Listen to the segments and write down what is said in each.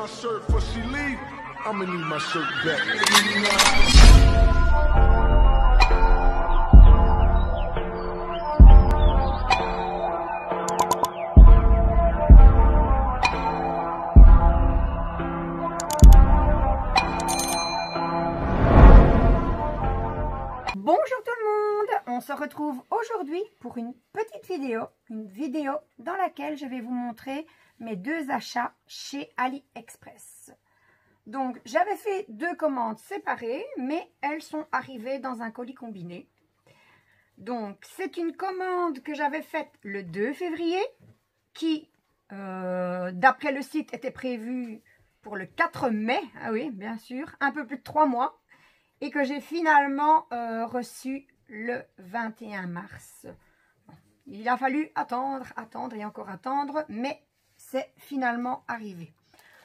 my shirt before she leave, I'ma need my shirt back. Bonjour tout le monde, on se retrouve aujourd'hui pour une petite vidéo dans laquelle je vais vous montrer mes deux achats chez AliExpress. Donc j'avais fait deux commandes séparées, mais elles sont arrivées dans un colis combiné. Donc c'est une commande que j'avais faite le 2 février, qui d'après le site était prévue pour le 4 mai, ah oui bien sûr, un peu plus de 3 mois. Et que j'ai finalement reçu le 21 mars. Il a fallu attendre et encore attendre, mais c'est finalement arrivé.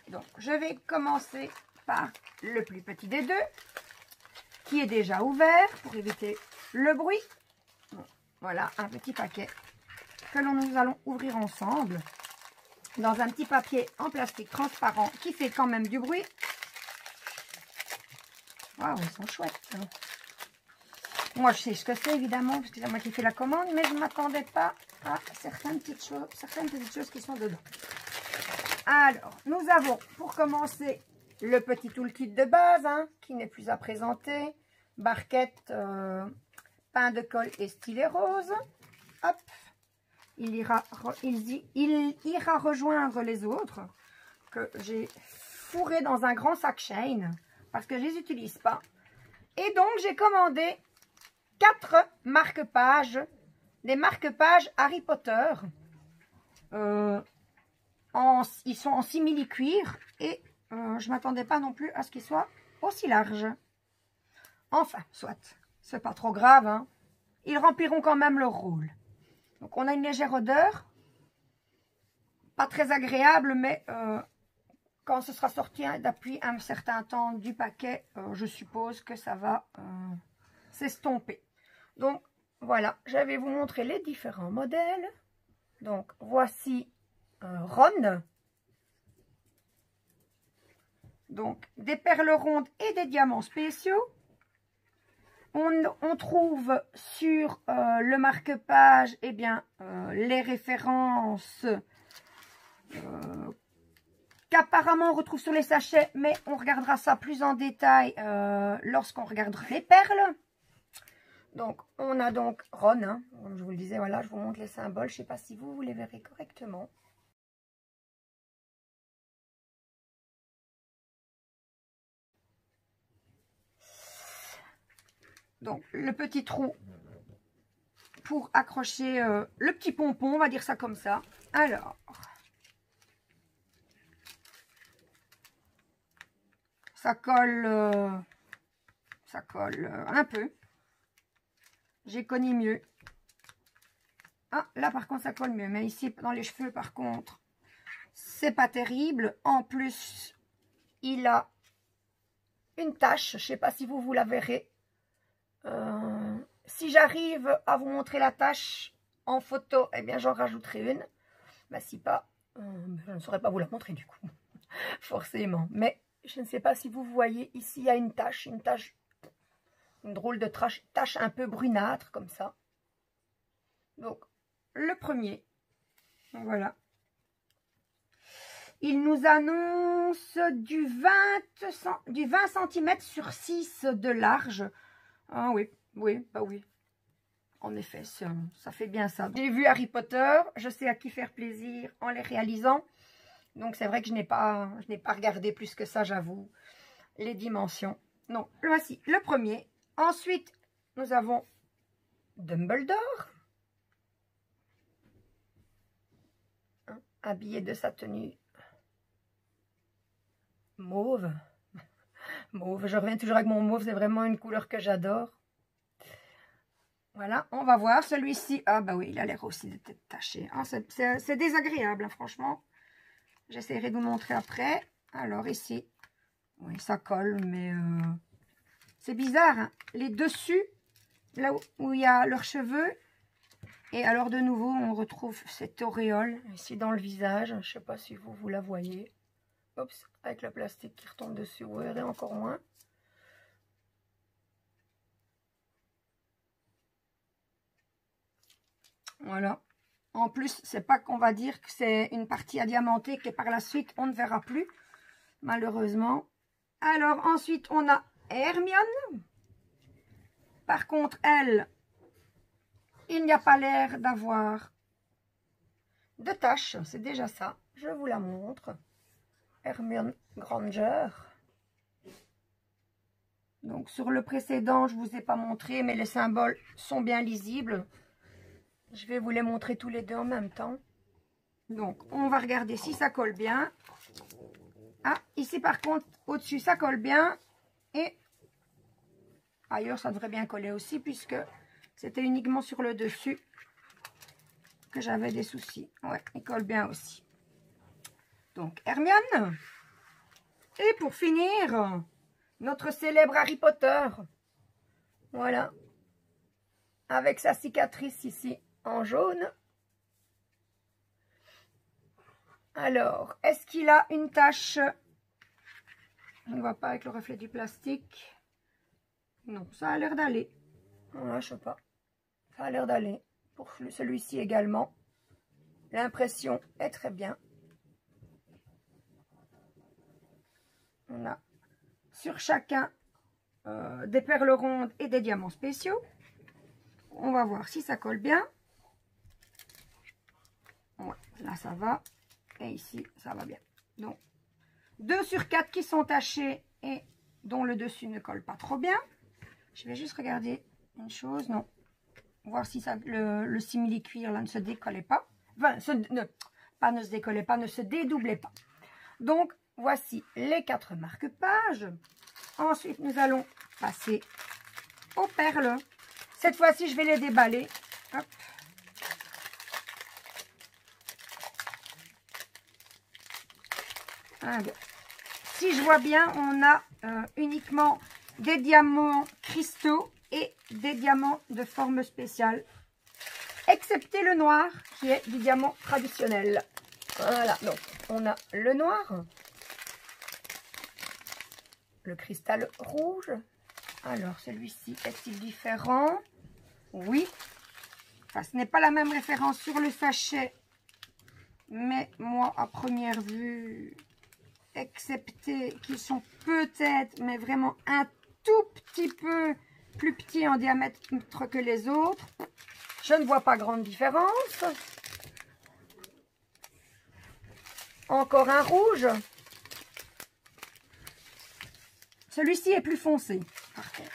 Donc, je vais commencer par le plus petit des deux, qui est déjà ouvert pour éviter le bruit. Bon, voilà un petit paquet que nous allons ouvrir ensemble dans un petit papier en plastique transparent qui fait quand même du bruit. Waouh, ils sont chouettes. Hein. Moi, je sais ce que c'est, évidemment, parce que c'est moi qui fais la commande, mais je ne m'attendais pas à certaines petites choses qui sont dedans. Alors, nous avons, pour commencer, le petit toolkit de base, hein, qui n'est plus à présenter. Barquette, pain de colle et stylet rose. Hop. Il ira rejoindre les autres, que j'ai fourré dans un grand sac Shein, parce que je ne les utilise pas. Et donc, j'ai commandé 4 marque-pages, des marque-pages Harry Potter. Ils sont en simili-cuir et je ne m'attendais pas non plus à ce qu'ils soient aussi larges. Enfin, soit, c'est pas trop grave, hein. Ils rempliront quand même leur rôle. Donc, on a une légère odeur, pas très agréable, mais quand ce sera sorti depuis un certain temps du paquet, je suppose que ça va s'estomper. Donc, voilà, je vais vous montrer les différents modèles. Donc, voici Ron. Donc, des perles rondes et des diamants spéciaux. On trouve sur le marque-page, eh bien, les références qu'apparemment on retrouve sur les sachets, mais on regardera ça plus en détail lorsqu'on regardera les perles. Donc, on a donc Ron, hein, comme je vous le disais, voilà, je vous montre les symboles, je ne sais pas si vous les verrez correctement. Donc, le petit trou pour accrocher le petit pompon, on va dire ça comme ça. Alors, ça colle un peu. J'ai connu mieux. Ah, là par contre ça colle mieux. Mais ici dans les cheveux par contre, c'est pas terrible. En plus, il a une tache. Je sais pas si vous la verrez. Si j'arrive à vous montrer la tache en photo, eh bien j'en rajouterai une. Mais si pas, je ne saurais pas vous la montrer du coup. Forcément. Mais je ne sais pas si vous voyez, ici il y a une tache, une drôle de tache un peu brunâtre comme ça. Donc, le premier, voilà. Il nous annonce du 20 cm sur 6 de large. Ah oui, bah oui. En effet, ça fait bien ça. J'ai vu Harry Potter, je sais à qui faire plaisir en les réalisant. Donc, c'est vrai que je n'ai pas regardé plus que ça, j'avoue, les dimensions. Donc, voici le premier. Ensuite, nous avons Dumbledore, habillé de sa tenue mauve. Mauve, je reviens toujours avec mon mauve, c'est vraiment une couleur que j'adore. Voilà, on va voir celui-ci. Ah bah oui, il a l'air aussi d'être taché. Ah, c'est désagréable, hein, franchement. J'essaierai de vous montrer après. Alors ici, oui, ça colle, mais c'est bizarre, hein. Les dessus, là où il y a leurs cheveux, et alors de nouveau, on retrouve cette auréole ici dans le visage. Je ne sais pas si vous la voyez. Oups, avec le plastique qui retombe dessus, vous verrez encore moins. Voilà. En plus, c'est pas qu'on va dire que c'est une partie à diamanter que par la suite, on ne verra plus, malheureusement. Alors, ensuite, on a Hermione. Par contre, elle, il n'y a pas l'air d'avoir de taches. C'est déjà ça. Je vous la montre. Hermione Granger. Donc, sur le précédent, je ne vous ai pas montré, mais les symboles sont bien lisibles. Je vais vous les montrer tous les deux en même temps. Donc, on va regarder si ça colle bien. Ah, ici, par contre, au-dessus, ça colle bien. Et ailleurs, ça devrait bien coller aussi, puisque c'était uniquement sur le dessus que j'avais des soucis. Ouais, il colle bien aussi. Donc, Hermione. Et pour finir, notre célèbre Harry Potter. Voilà. Avec sa cicatrice ici en jaune. Alors, est-ce qu'il a une tache? Je ne vois pas avec le reflet du plastique. Non, ça a l'air d'aller. Ouais, je sais pas. Ça a l'air d'aller. Pour celui-ci également. L'impression est très bien. On a sur chacun des perles rondes et des diamants spéciaux. On va voir si ça colle bien. Ouais, là ça va. Et ici ça va bien. Donc 2 sur 4 qui sont tachés et dont le dessus ne colle pas trop bien. Je vais juste regarder une chose. Non. Voir si ça, le simili-cuir là ne se décollait pas. Enfin, ne se décollait pas, ne se dédoublait pas. Donc voici les 4 marque-pages. Ensuite nous allons passer aux perles. Cette fois-ci, je vais les déballer. Hop. Ah, bien. Si je vois bien, on a uniquement des diamants cristaux et des diamants de forme spéciale. Excepté le noir, qui est du diamant traditionnel. Voilà, donc on a le noir. Le cristal rouge. Alors, celui-ci est-il différent? Oui. Enfin, ce n'est pas la même référence sur le sachet. Mais moi, à première vue, excepté qu'ils sont peut-être, mais vraiment un tout petit peu plus petits en diamètre que les autres, je ne vois pas grande différence. Encore un rouge. Celui-ci est plus foncé, par contre.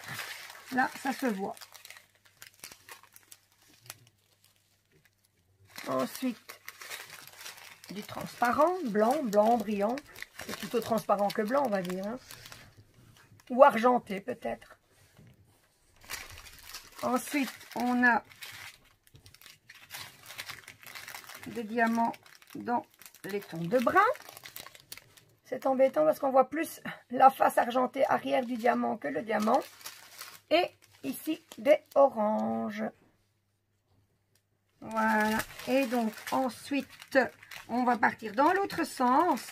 Là, ça se voit. Ensuite, du transparent, blanc brillant. C'est plutôt transparent que blanc, on va dire. Hein. Ou argenté, peut-être. Ensuite, on a des diamants dans les tons de brun. C'est embêtant parce qu'on voit plus la face argentée arrière du diamant que le diamant. Et ici, des oranges. Voilà. Et donc, ensuite, on va partir dans l'autre sens.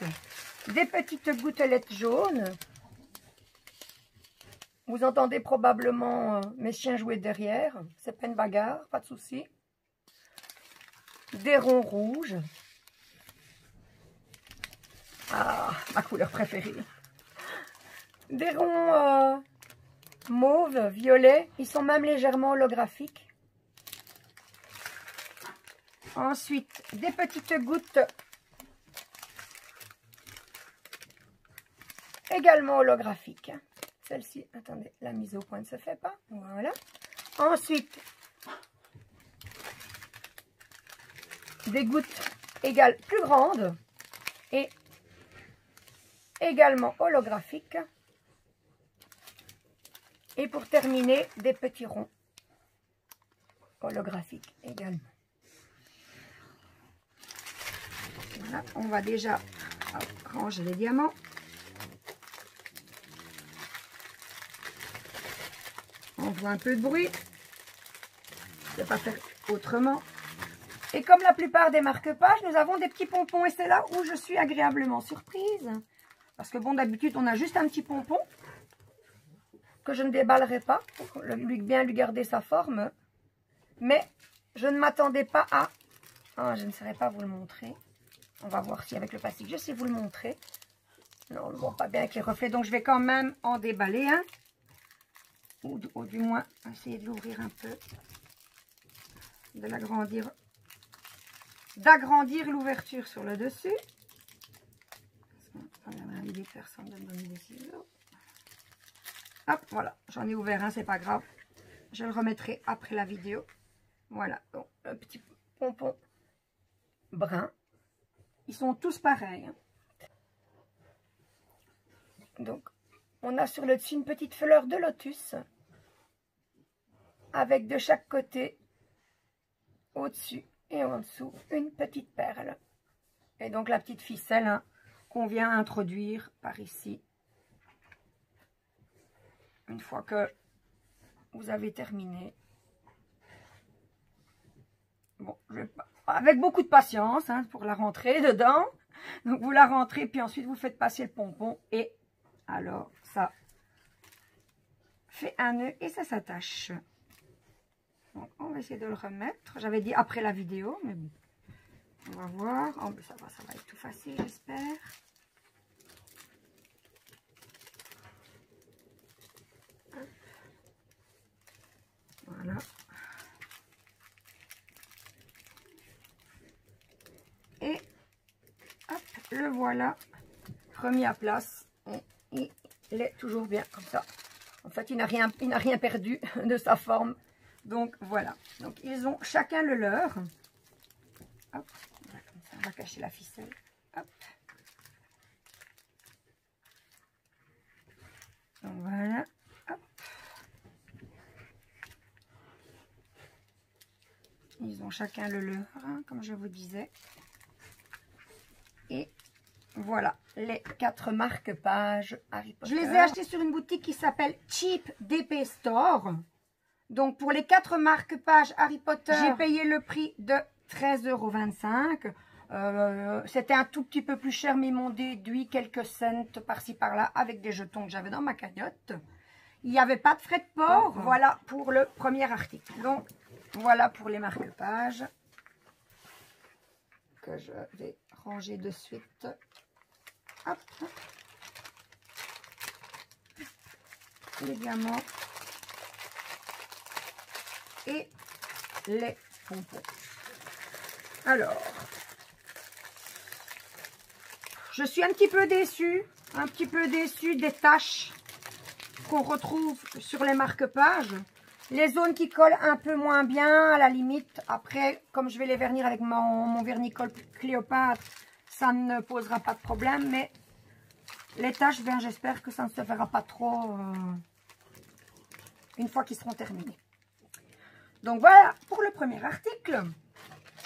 Des petites gouttelettes jaunes. Vous entendez probablement mes chiens jouer derrière. C'est pas une bagarre, pas de souci. Des ronds rouges. Ah, ma couleur préférée. Des ronds mauve, violet. Ils sont même légèrement holographiques. Ensuite, des petites gouttes également holographiques. Celle-ci, attendez, la mise au point ne se fait pas. Voilà. Ensuite, des gouttes égales plus grandes et également holographiques. Et pour terminer, des petits ronds holographiques également. Voilà, on va déjà ranger les diamants. On voit un peu de bruit. Je ne vais pas faire autrement. Et comme la plupart des marque-pages, nous avons des petits pompons. Et c'est là où je suis agréablement surprise. Parce que bon, d'habitude, on a juste un petit pompon que je ne déballerai pas pour bien lui garder sa forme. Mais je ne m'attendais pas à... Ah, je ne saurais pas vous le montrer. On va voir si avec le plastique, je sais vous le montrer. Non, on ne voit pas bien avec les reflets. Donc, je vais quand même en déballer un. Ou du moins, essayer de l'ouvrir un peu. De l'agrandir. D'agrandir l'ouverture sur le dessus. Personne ne me donne des ciseaux. Hop, voilà. J'en ai ouvert un, c'est pas grave. Je le remettrai après la vidéo. Voilà. Donc, un petit pompon brun. Ils sont tous pareils. Hein. Donc, on a sur le dessus une petite fleur de lotus. Avec de chaque côté, au-dessus et en dessous, une petite perle. Et donc, la petite ficelle hein, qu'on vient introduire par ici. Une fois que vous avez terminé. Bon, avec beaucoup de patience hein, pour la rentrer dedans. Donc, vous la rentrez, puis ensuite, vous faites passer le pompon. Et alors, ça fait un nœud et ça s'attache. Donc, on va essayer de le remettre. J'avais dit après la vidéo, mais bon. On va voir. Oh, ça va être tout facile, j'espère. Voilà. Et hop, le voilà remis à place. Et il est toujours bien comme ça. En fait, il n'a rien perdu de sa forme. Donc voilà. Donc ils ont chacun le leur. Hop, comme ça, on va cacher la ficelle. Hop. Donc voilà. Hop. Ils ont chacun le leur, hein, comme je vous disais. Et voilà les 4 marque-pages Harry Potter. Je les ai achetés sur une boutique qui s'appelle Cheap DP Store. Donc pour les 4 marque-pages Harry Potter, j'ai payé le prix de 13,25 €. C'était un tout petit peu plus cher, mais ils m'ont déduit quelques cents par-ci par-là avec des jetons que j'avais dans ma cagnotte. Il n'y avait pas de frais de port. Voilà pour le premier article. Donc voilà pour les marque-pages que je vais ranger de suite. Hop. Les diamants et les pompons. Alors, je suis un petit peu déçue des taches qu'on retrouve sur les marque-pages. Les zones qui collent un peu moins bien, à la limite. Après, comme je vais les vernir avec mon vernicole Cléopâtre, ça ne posera pas de problème. Mais les taches, ben, j'espère que ça ne se verra pas trop une fois qu'ils seront terminés. Donc voilà pour le premier article.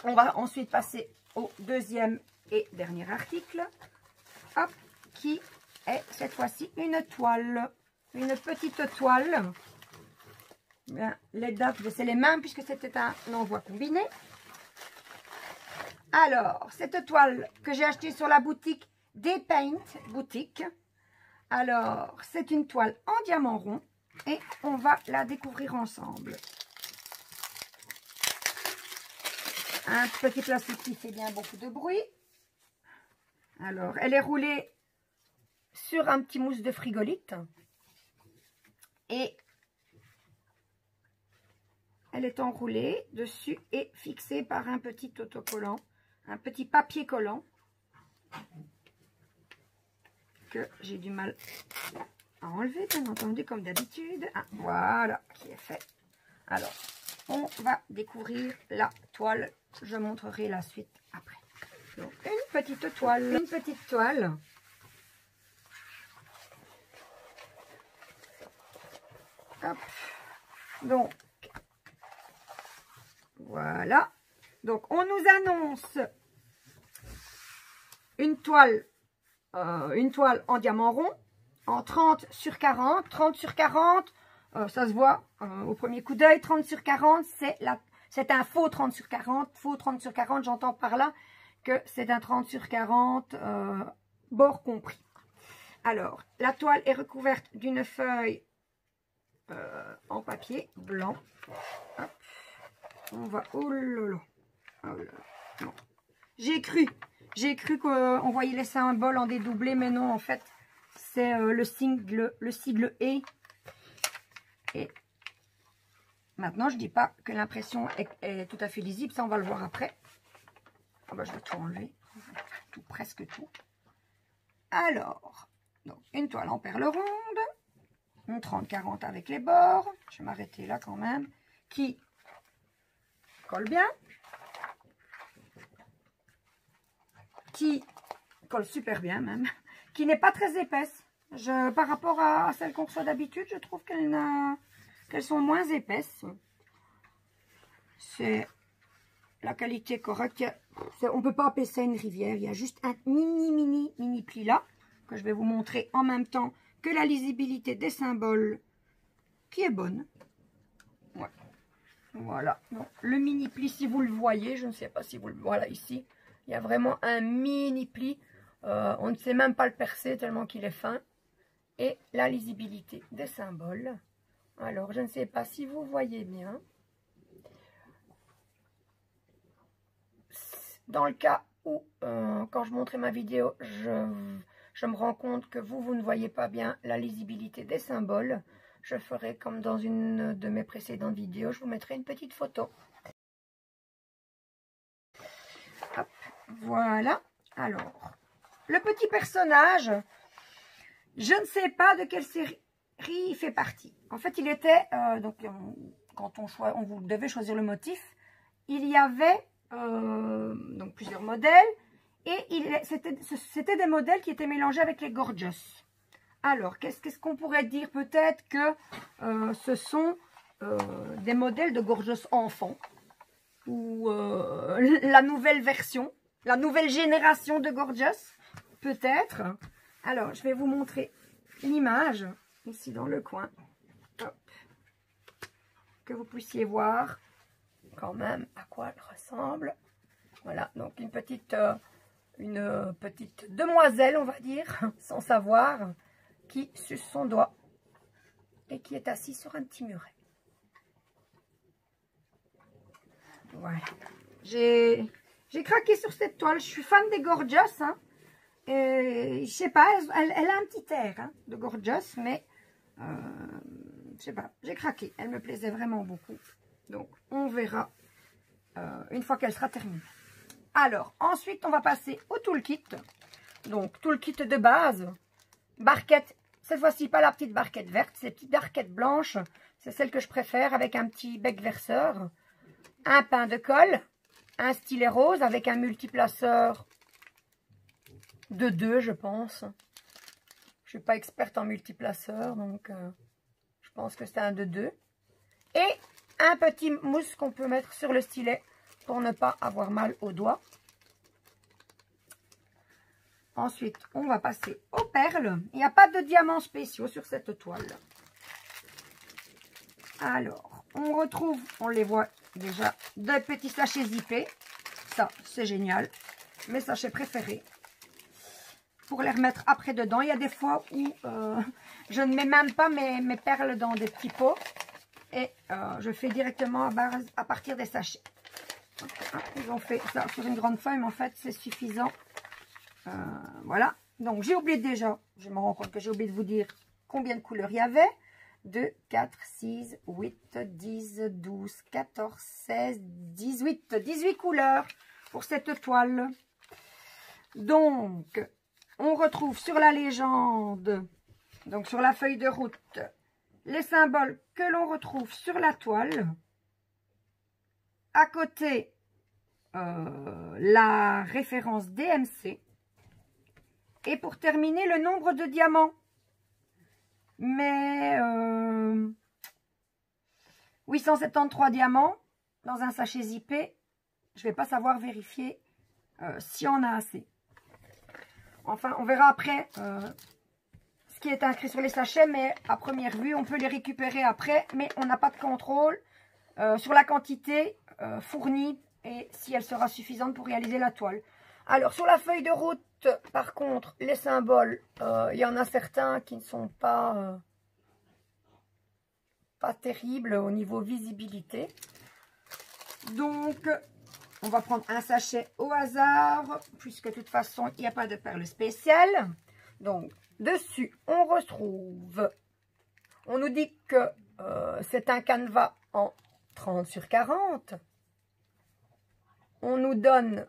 On va ensuite passer au deuxième et dernier article. Hop, qui est cette fois-ci une toile. Une petite toile. Bien, les dates, c'est les mêmes puisque c'était un envoi combiné. Alors, cette toile que j'ai achetée sur la boutique Daypaint Boutique. Alors, c'est une toile en diamant rond et on va la découvrir ensemble. Un petit plastique qui fait bien beaucoup de bruit. Alors, elle est roulée sur un petit mousse de frigolite. Et elle est enroulée dessus et fixée par un petit autocollant, un petit papier collant que j'ai du mal à enlever, bien entendu, comme d'habitude. Ah, voilà, qui est fait. Alors, on va découvrir la toile. Je montrerai la suite après. Donc, une petite toile. Une petite toile. Hop. Donc, voilà. Donc, on nous annonce une toile en diamant rond, en 30 sur 40. 30 sur 40, ça se voit au premier coup d'œil. 30 sur 40, c'est un faux 30 sur 40. Faux 30 sur 40, j'entends par là que c'est un 30 sur 40, bord compris. Alors, la toile est recouverte d'une feuille en papier blanc. Hop. On va... Oh là là. Oh là là. Non. J'ai cru qu'on voyait les symboles en dédoublé, mais non, en fait, c'est le sigle E. Et maintenant, je ne dis pas que l'impression est tout à fait lisible, ça on va le voir après. Oh ben, je vais tout enlever, presque tout. Alors, donc, une toile en perle ronde, une 30-40 avec les bords, je vais m'arrêter là quand même, qui colle bien, qui colle super bien même, qui n'est pas très épaisse. Par rapport à celles qu'on reçoit d'habitude, je trouve qu'elles sont moins épaisses. C'est la qualité correcte. On ne peut pas appeler ça une rivière. Il y a juste un mini pli là, que je vais vous montrer en même temps que la lisibilité des symboles, qui est bonne. Ouais. Voilà. Donc, le mini pli, si vous le voyez, je ne sais pas si vous le voyez. Voilà, ici, il y a vraiment un mini pli. On ne sait même pas le percer tellement qu'il est fin. Et la lisibilité des symboles. Alors, je ne sais pas si vous voyez bien. Dans le cas où, quand je montrais ma vidéo, je me rends compte que vous ne voyez pas bien la lisibilité des symboles, je ferai comme dans une de mes précédentes vidéos, je vous mettrai une petite photo. Hop, voilà. Alors, le petit personnage, je ne sais pas de quelle série il fait partie. En fait, il était, donc quand on vous devait choisir le motif, il y avait donc plusieurs modèles et c'était des modèles qui étaient mélangés avec les Gorgeous. Alors, qu'est-ce qu'on pourrait dire? Peut-être que ce sont des modèles de Gorgeous enfants ou la nouvelle version, la nouvelle génération de Gorgeous, peut-être. Alors, je vais vous montrer l'image ici dans le coin. Hop. Que vous puissiez voir quand même à quoi elle ressemble. Voilà, donc une petite demoiselle, on va dire, sans savoir, qui suce son doigt et qui est assise sur un petit muret. Voilà. J'ai craqué sur cette toile. Je suis fan des Gorgeous, hein. Je sais pas, elle a un petit air hein, de Gorgeous, mais je sais pas, j'ai craqué. Elle me plaisait vraiment beaucoup. Donc, on verra une fois qu'elle sera terminée. Alors, ensuite, on va passer au toolkit. Donc, toolkit de base. Barquette, cette fois-ci, pas la petite barquette verte, c'est la petite barquette blanche. C'est celle que je préfère avec un petit bec verseur. Un pain de colle. Un stylet rose avec un multiplaceur de 2, je pense. Je ne suis pas experte en multiplaceur, donc je pense que c'est un de 2. Et un petit mousse qu'on peut mettre sur le stylet pour ne pas avoir mal aux doigts. Ensuite, on va passer aux perles. Il n'y a pas de diamants spéciaux sur cette toile. Alors, on retrouve, on les voit déjà, des petits sachets zippés. Ça, c'est génial. Mes sachets préférés. Pour les remettre après dedans. Il y a des fois où je ne mets même pas mes perles dans des petits pots. Et je fais directement à partir des sachets. Ils ont fait ça sur une grande feuille, mais en fait, c'est suffisant. Voilà. Donc, j'ai oublié déjà, je me rends compte que j'ai oublié de vous dire combien de couleurs il y avait. 2, 4, 6, 8, 10, 12, 14, 16, 18. 18 couleurs pour cette toile. Donc, on retrouve sur la légende, donc sur la feuille de route, les symboles que l'on retrouve sur la toile. À côté, la référence DMC. Et pour terminer, le nombre de diamants. Mais 873 diamants dans un sachet zippé. Je ne vais pas savoir vérifier si on a assez. Enfin, on verra après ce qui est inscrit sur les sachets. Mais à première vue, on peut les récupérer après. Mais on n'a pas de contrôle sur la quantité fournie et si elle sera suffisante pour réaliser la toile. Alors, sur la feuille de route, Ensuite, par contre, les symboles, il y en a certains qui ne sont pas terribles au niveau visibilité. Donc, on va prendre un sachet au hasard, puisque de toute façon, il n'y a pas de perles spéciales. Donc, dessus, on retrouve, on nous dit que c'est un canevas en 30 sur 40. On nous donne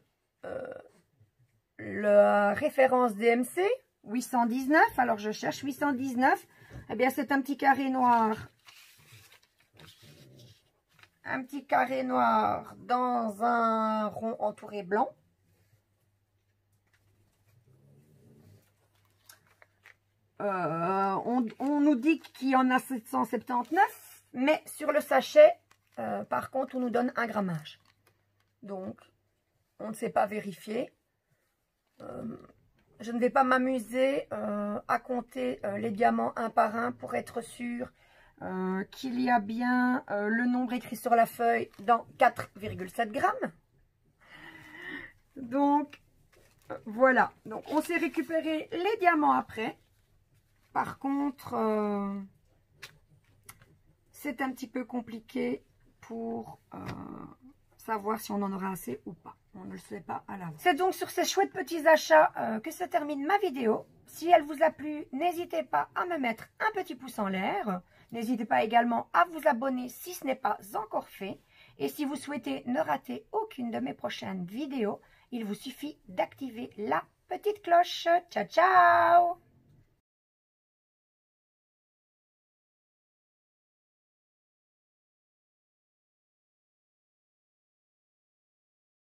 la référence DMC, 819. Alors, je cherche 819. Eh bien, c'est un petit carré noir. Un petit carré noir dans un rond entouré blanc. On nous dit qu'il y en a 779, mais sur le sachet, par contre, on nous donne un grammage. Donc, on ne sait pas vérifier. Je ne vais pas m'amuser à compter les diamants un par un pour être sûr qu'il y a bien le nombre écrit sur la feuille dans 4,7 grammes. Donc, voilà. Donc, on s'est récupéré les diamants après. Par contre, c'est un petit peu compliqué pour savoir si on en aura assez ou pas. On ne le sait pas à l'avance. C'est donc sur ces chouettes petits achats que se termine ma vidéo. Si elle vous a plu, n'hésitez pas à me mettre un petit pouce en l'air. N'hésitez pas également à vous abonner si ce n'est pas encore fait. Et si vous souhaitez ne rater aucune de mes prochaines vidéos, il vous suffit d'activer la petite cloche. Ciao, ciao!